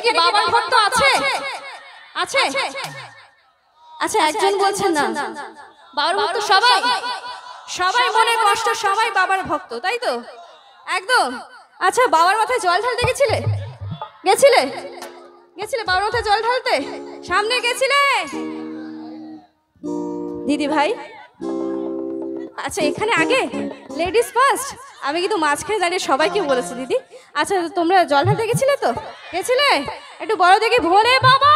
কি বাবার ভক্ত আছে? আছে? আচ্ছা একজন বলছেন না। বাবার ভক্ত সবাই? সবাই মনে কষ্ট, সবাই বাবার ভক্ত, তাই তো? একদম। আচ্ছা বাবার মাথায় জল ঢালতে গেছিলে? গেছিলে? গেছিলে বাবার মাথায় জল ঢালতে? সামনে গেছিলে? দিদি ভাই আচ্ছা এখানে আগে লেডিস ফার্স্ট। আমি কিন্তু মাঝখানে দাঁড়িয়ে সবাইকে বলেছি দিদি। আচ্ছা তোমরা জল ঢালতে গেছিলে তো? গেছিলে? একটু বড় দেখি ভোলে বাবা,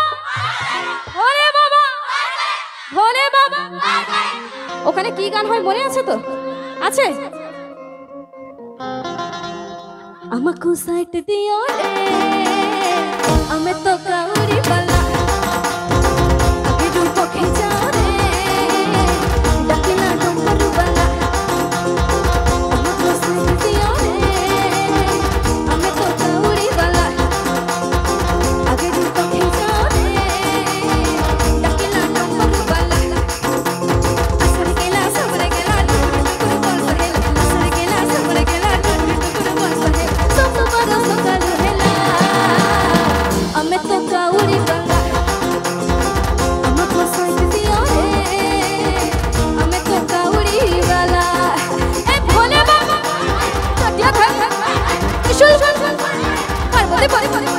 ভোলে বাবা, ভোলে বাবা। ওখানে কি গান হয় মনে আছে তো? আছে? আমাকে সাইট দিও রে, আমি তো কাউরি বালা, আগে রূপ খেজা রে, ডাকিনা ডম্বরু বালা। আমাকে সাইট দিও রে, আমি তো কাউরি বালা, আগে রূপ খেজা রে, ডাকিনা ডম্বরু বালা। আসরে গেলা সবরে গেলা টুটুটু করে বল বহেলা, আসরে গেলা সবরে গেলা টুটুটু করে বল বহেলা। সব বড় সকাল হেলা, আমি তো কাউরি বালা, আমাকে সাইট দিও রে, আমি তো কাউরি বালা। এ ভোলে বাবা কাটিয়া থাক ত্রিশূল পার্বতী পরে পরে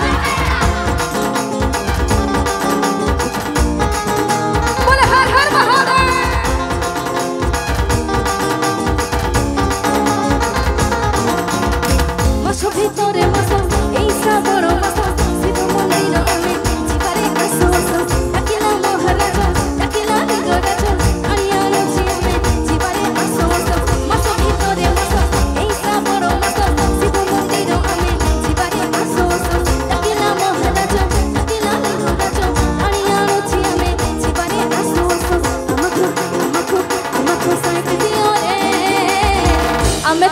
বলে হর হর মহাদেব। মাসো ভিতরে মাসো এই শ্রাবণ মাসো, শিব মন্দির আমি জীবারে আসো আসো, ডাকিলা মহারাজ ডাকিলা লিঙ্গরাজ, আনিয়া আছি আমি জীবারে আসো আসো। মাসো ভিতরে মাসো এই শ্রাবণ মাসো, শিব মন্দির আমি জীবারে আসো আসো, ডাকিলা মহারাজ ডাকিলা লিঙ্গরাজ, আনিয়া আছি আমি জীবারে আসো আসো। আমাকে সাইট দিও রে, আমি